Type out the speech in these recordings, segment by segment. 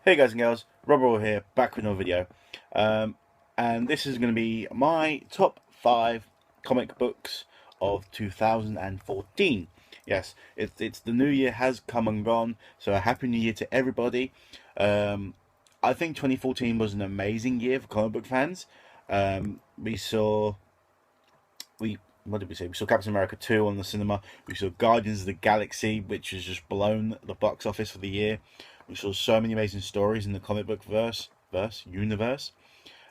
Hey guys and girls, Rob Roll here, back with another video. And this is going to be my top 5 comic books of 2014. Yes, it's the new year has come and gone, so a happy new year to everybody. I think 2014 was an amazing year for comic book fans. We saw what did we see? We saw Captain America 2 on the cinema. We saw Guardians of the Galaxy, which has just blown the box office for the year. We saw so many amazing stories in the comic book universe.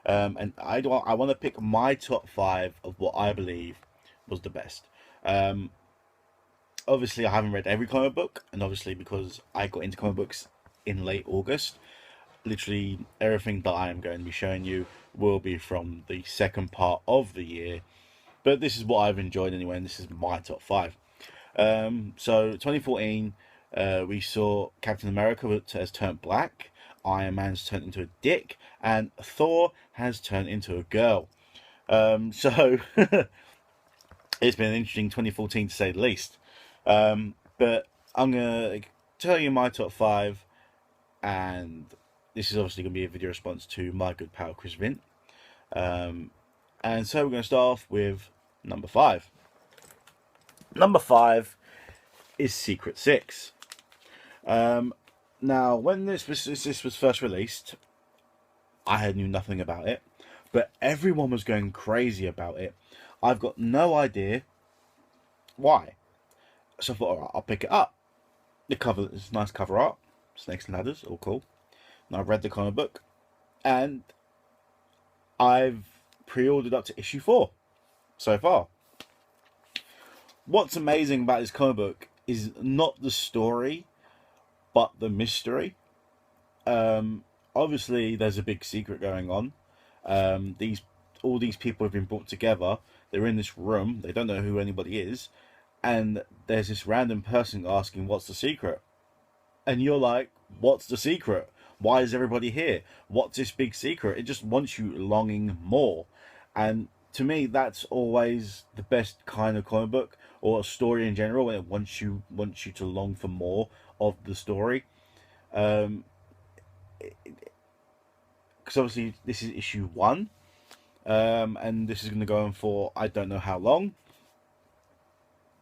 And I want to pick my top 5 of what I believe was the best. Obviously, I haven't read every comic book, and obviously because I got into comic books in late August, literally everything that I am going to be showing you will be from the second part of the year. But this is what I've enjoyed anyway, and this is my top 5. So 2014, we saw Captain America has turned black, Iron Man's turned into a dick, and Thor has turned into a girl. So it's been an interesting 2014 to say the least. But I'm gonna tell you my top 5, and this is obviously gonna be a video response to my good pal Chris Vint. And so we're gonna start off with number 5. Number 5 is Secret Six. Now, when this was first released, I knew nothing about it, but everyone was going crazy about it. I've got no idea why, so I thought, all right, I'll pick it up. The cover is nice cover art, snakes and ladders, all cool. And I've read the comic book, and I've pre-ordered up to issue 4 so far. What's amazing about this comic book is not the story, but the mystery. Obviously, there's a big secret going on. All these people have been brought together. They're in this room. They don't know who anybody is, and there's this random person asking, "What's the secret?" And you're like, "What's the secret? Why is everybody here? What's this big secret?" It just wants you longing more, and to me, that's always the best kind of comic book or a story in general, when it wants you to long for more of the story. Because obviously this is issue 1, and this is going to go on for I don't know how long,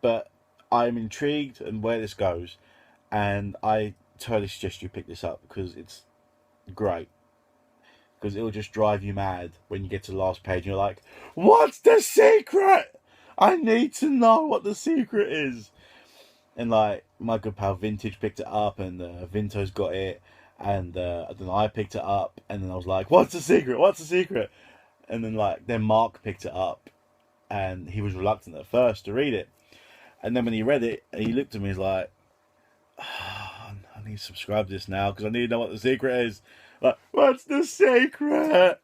but I'm intrigued and where this goes, and I totally suggest you pick this up because it's great. Because it'll just drive you mad when you get to the last page and you're like, "What's the secret? I need to know what the secret is." And like my good pal Vintage picked it up, and Vinto's got it, and then I picked it up, and then I was like, "What's the secret? What's the secret?" And then Mark picked it up, and he was reluctant at first to read it, and then when he read it, he looked at me, he's like, "Oh, I need to subscribe to this now because I need to know what the secret is." Like, what's the secret?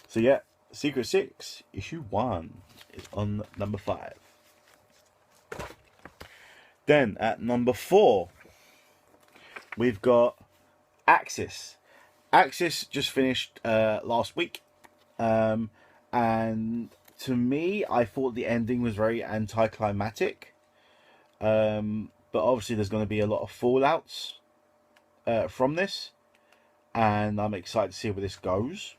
So yeah, Secret Six issue 1 is on number 5. Then at number 4, we've got Axis. Axis just finished last week, and to me, I thought the ending was very anticlimactic. But obviously, there's going to be a lot of fallouts from this, and I'm excited to see where this goes.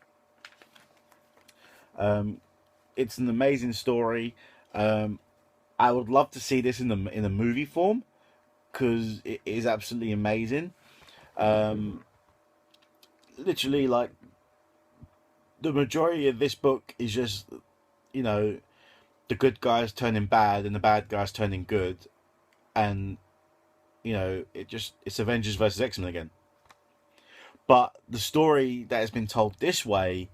It's an amazing story. I would love to see this in a movie form because it is absolutely amazing. Literally, like, the majority of this book is just, you know, the good guys turning bad and the bad guys turning good, and it's Avengers versus X-Men again. But the story that has been told this way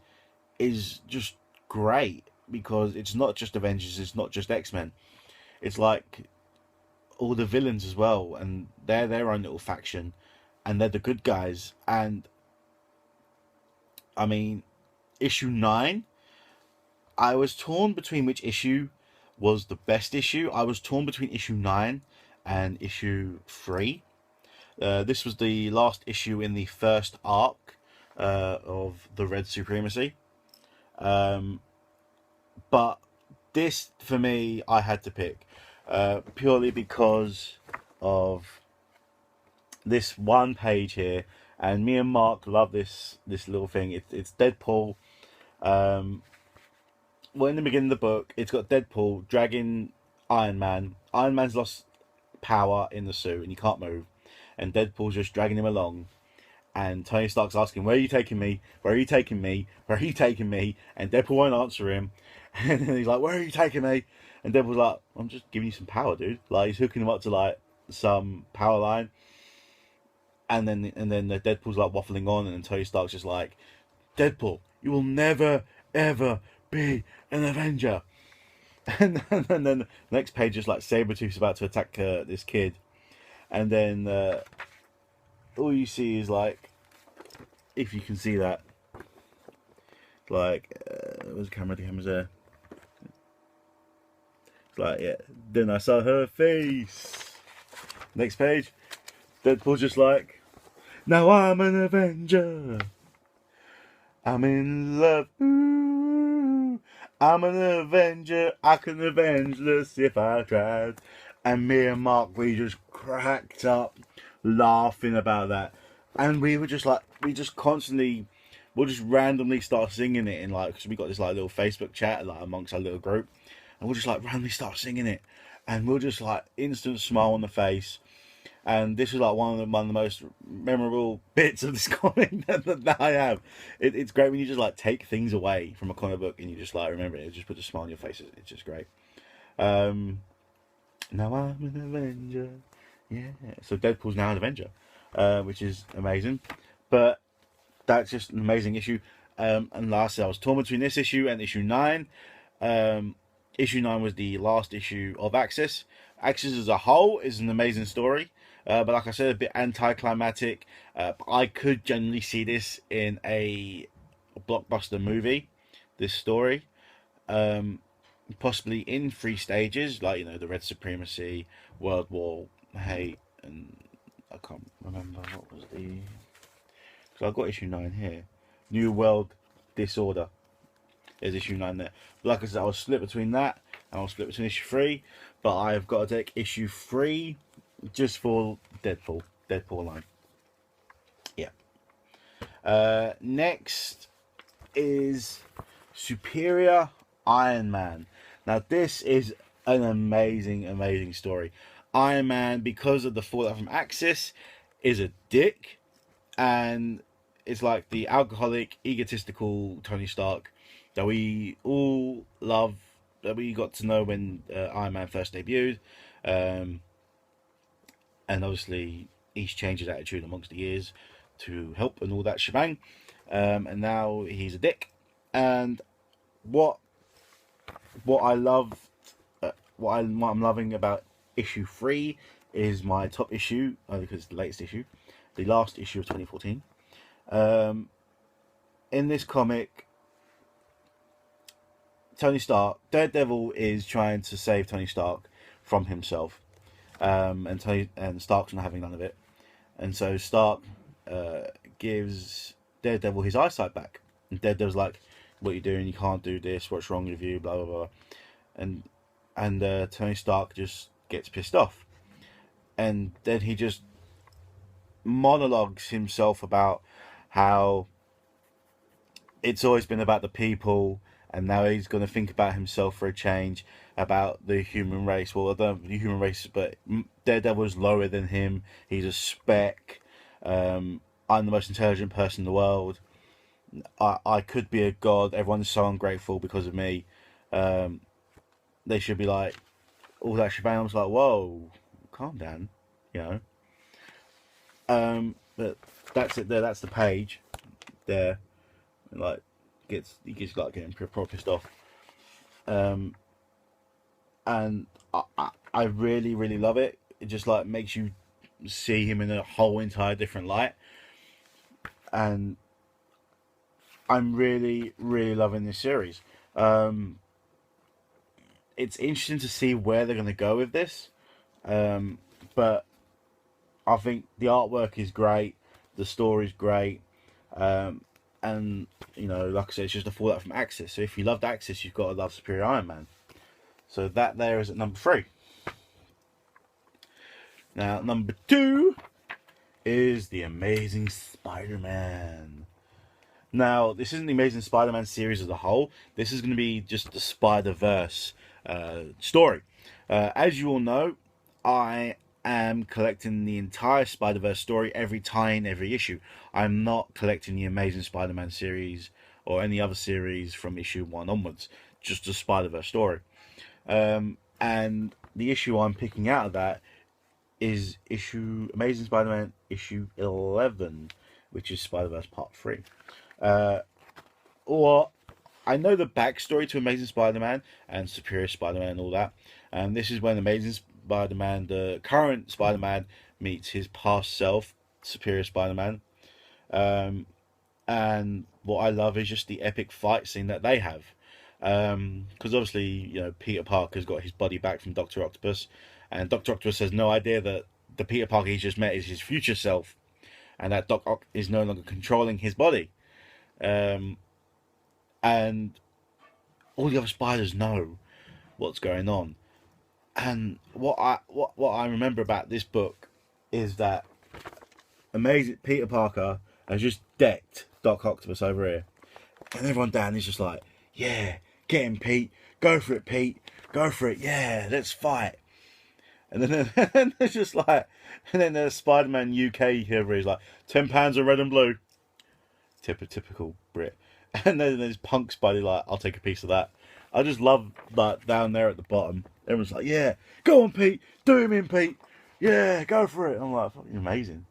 is just great because it's not just Avengers, it's not just X-Men. It's like all the villains as well, and they're their own little faction, and they're the good guys. And I mean, issue 9, I was torn between which issue was the best issue. I was torn between issue 9 and issue 3. This was the last issue in the first arc of the Red Supremacy. But this, for me, I had to pick purely because of this one page here, And me and Mark love this little thing. It's Deadpool. Well, in the beginning of the book, it's got Deadpool dragging Iron Man. Iron Man's lost power in the suit and he can't move, and Deadpool's just dragging him along. And Tony Stark's asking, "Where are you taking me? Where are you taking me? Where are you taking me?" And Deadpool won't answer him. And then he's like, "Where are you taking me?" And Deadpool's like, "I'm just giving you some power, dude." Like he's hooking him up to like some power line. And then the Deadpool's like waffling on, and then Tony Stark's just like, "Deadpool, you will never ever be an Avenger." And then the next page is like Sabretooth's about to attack this kid, and then all you see is like, if you can see that, like, where's the camera? The camera's there. It's like, yeah. Then I saw her face. Next page, Deadpool's just like, "Now I'm an Avenger. I'm in love. Ooh, I'm an Avenger. I can avenge this if I tried." And me and Mark, we just cracked up laughing about that. And we were just like, we just constantly, we'll just randomly start singing it in like, because we got this like little Facebook chat like amongst our little group. And we'll just like randomly start singing it. And we'll just like instant smile on the face. And this is like one of the most memorable bits of this comic that I have. It's great when you just like take things away from a comic book and you just like remember it. It just puts a smile on your face. It's just great. Now I'm an Avenger. Yeah. So Deadpool's now an Avenger, which is amazing. But that's just an amazing issue. And lastly, I was torn between this issue and issue 9. Issue 9 was the last issue of Axis. Axis as a whole is an amazing story. But like I said, a bit anticlimactic. I could generally see this in a blockbuster movie, this story. Possibly in 3 stages, like, you know, the Red Supremacy, World War Hate, and I can't remember what was the... Because I've got issue 9 here. New World Disorder. There's issue 9 there. But like I said, I was split between that, and I was split between issue 3. But I've got to take issue 3 just for Deadpool line. Yeah. Next is Superior Iron Man. Now this is an amazing story. Iron Man, because of the fallout from Axis, is a dick, and it's like the alcoholic, egotistical Tony Stark that we all love, that we got to know when Iron Man first debuted. And obviously he's changed his attitude amongst the years to help and all that shebang. And now he's a dick. And what I love, what I'm loving about issue 3 is my top issue, because it's the latest issue, the last issue of 2014. In this comic, Tony Stark, Daredevil is trying to save Tony Stark from himself. And Stark's not having none of it, and so Stark gives Daredevil his eyesight back, and Daredevil's like, "What are you doing? You can't do this. What's wrong with you?" Blah blah blah, and Tony Stark just gets pissed off, and then he just monologues himself about how it's always been about the people, and now he's going to think about himself for a change, about the human race. Well, I don't know the human race, but Daredevil's lower than him. He's a speck. I'm the most intelligent person in the world. I could be a god. Everyone's so ungrateful because of me. They should be like, all that shebang. I was like, whoa, calm down, you know. But that's it there. That's the page there. Like, he gets like getting proper pissed off. And I really love it. It just like makes you see him in a whole entire different light, and I'm really loving this series. It's interesting to see where they're going to go with this, but I think the artwork is great, the story's great, and you know, like I said, it's just a fallout from Axis. So if you loved Axis, you've got to love Superior Iron Man. So that there is at number 3. Now number 2 is The Amazing Spider-Man. Now, this isn't the Amazing Spider-Man series as a whole. This is going to be just the Spider-Verse story. As you all know, I am collecting the entire Spider-Verse story, every tie-in, every issue. I'm not collecting the Amazing Spider-Man series or any other series from issue 1 onwards. Just the Spider-Verse story. And the issue I'm picking out of that is Amazing Spider-Man issue 11, which is Spider-Verse Part 3. Or I know the backstory to Amazing Spider-Man and Superior Spider-Man and all that. And this is when Amazing Spider-Man, the current Spider-Man, meets his past self, Superior Spider-Man. And what I love is just the epic fight scene that they have. Because obviously, you know, Peter Parker's got his body back from Dr. Octopus. And Dr. Octopus has no idea that the Peter Parker he just met is his future self. And that Doc Ock is no longer controlling his body. And all the other spiders know what's going on. And what I remember about this book is that Amazing Peter Parker has just decked Doc Octopus over here, and everyone down is just like, "Yeah, get him, Pete. Go for it, Pete. Go for it. Yeah, let's fight." And then and it's just like, and then there's Spider-Man UK here where he's like, £10 of red and blue. Typical Brit. And then there's Punk Spidey like, I'll take a piece of that. I just love that down there at the bottom. Everyone's like, yeah, go on, Pete. Do him in, Pete. Yeah, go for it. I'm like, fucking amazing.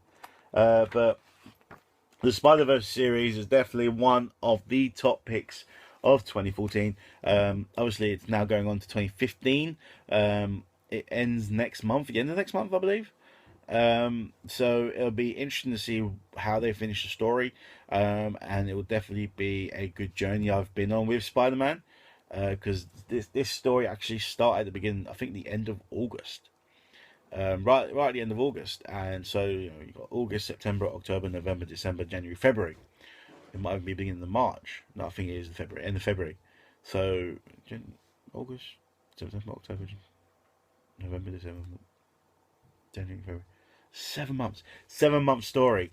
But the Spider-Verse series is definitely one of the top picks of 2014. Obviously, it's now going on to 2015. It ends next month, the end of next month, I believe. So it'll be interesting to see how they finish the story, and it will definitely be a good journey I've been on with Spider-Man, because this story actually started at the beginning, I think the end of August, right at the end of August, and so you know, you've got August, September, October, November, December, January, February. It might even be beginning of March. No, I think it is February, end of February. So August, September, October, November, December, January, February. 7 months. 7 month story.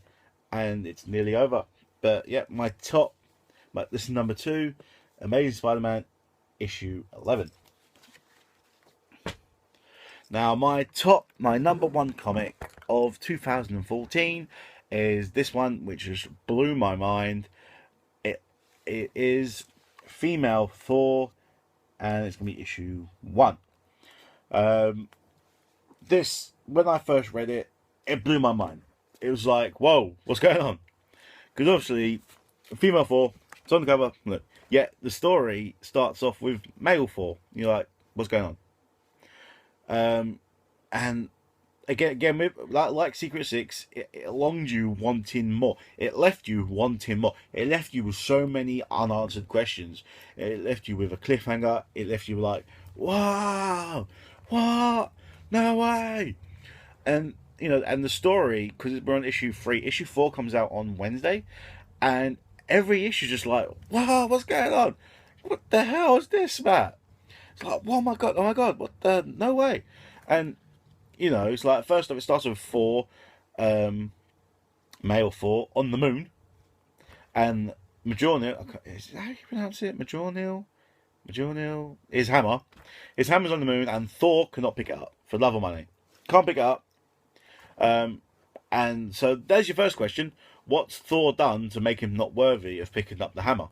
And it's nearly over. But yeah, this is number 2, Amazing Spider-Man issue 11. Now my number 1 comic of 2014 is this one, which just blew my mind. It is Female Thor, and it's gonna be issue 1. This, when I first read it, it blew my mind. It was like, whoa, what's going on? Because obviously, Female Thor, it's on the cover. Look, yet the story starts off with Male Thor. You're like, what's going on? And again, with, like Secret Six, it longed you wanting more. It left you wanting more. It left you with so many unanswered questions. It left you with a cliffhanger. It left you like, wow, what? No way. And you know, and the story, because we're on issue 3, issue 4 comes out on Wednesday, and every issue just like, wow, what's going on? What the hell is this, Matt? It's like, oh my god, what the, no way. And you know, it's like, first off, it starts with Thor, Male Thor on the moon, and Mjolnir, is that how you pronounce it? Mjolnir, his hammer's on the moon, and Thor cannot pick it up for love or money. Can't pick it up. And so there's your first question. What's Thor done to make him not worthy of picking up the hammer?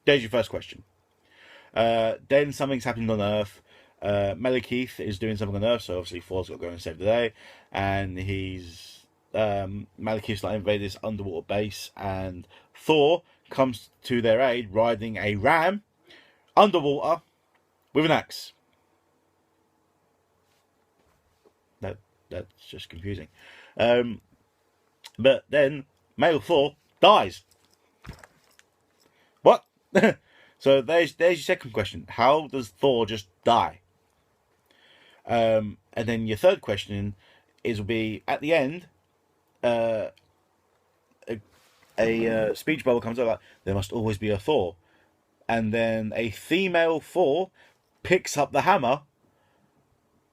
There's your first question. Then something's happened on Earth. Malekith is doing something on Earth, so obviously Thor's got to go and save the day. And Malekith's like invaded this underwater base, and Thor comes to their aid riding a ram underwater with an axe. That's just confusing. But then Male Thor dies. What? So there's your second question. How does Thor just die? And then your third question will be at the end. A speech bubble comes out like, there must always be a Thor, and then a female Thor picks up the hammer,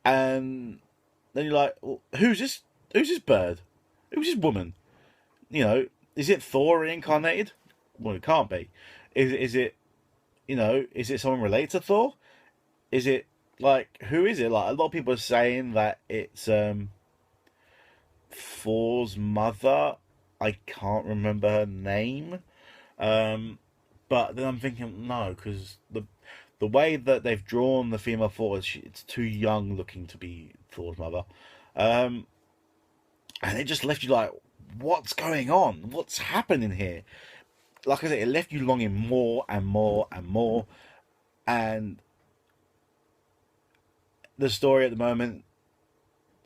and then you're like, well, who's this bird? It was just woman. You know, is it Thor reincarnated? Well, it can't be. Is it, you know, is it someone related to Thor? Is it, like, who is it? Like, a lot of people are saying that it's Thor's mother. I can't remember her name. But then I'm thinking no, because the way that they've drawn the female Thor, it's too young looking to be Thor's mother. Um, and it just left you like, what's going on? What's happening here? Like I said, it left you longing more and more and more. And the story at the moment,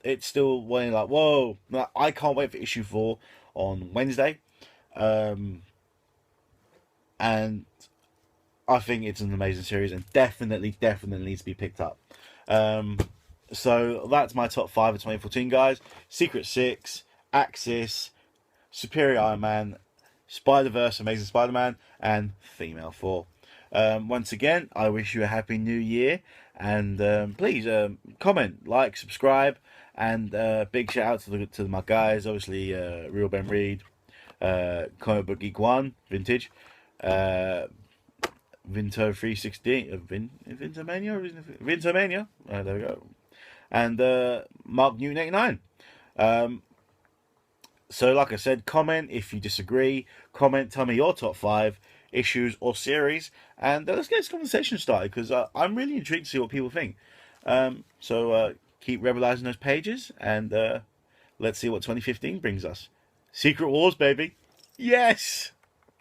it's still waiting like, whoa, like, I can't wait for issue 4 on Wednesday. And I think it's an amazing series and definitely needs to be picked up. So that's my top 5 of 2014, guys. Secret Six, Axis, Superior Iron Man, Spider-Verse, Amazing Spider-Man, and Female Thor. Once again, I wish you a happy new year, and please comment, like, subscribe, and big shout out to my guys, obviously Real Ben Reed, Comic Book Geek 1, Vintage, Vinto 316, Vintomania, Vintomania, there we go, and Mark Newton 89. So like I said, comment if you disagree, comment, tell me your top 5 issues or series, and let's get this conversation started, because I'm really intrigued to see what people think. So keep rebelizing those pages, and let's see what 2015 brings us. Secret Wars, baby. Yes!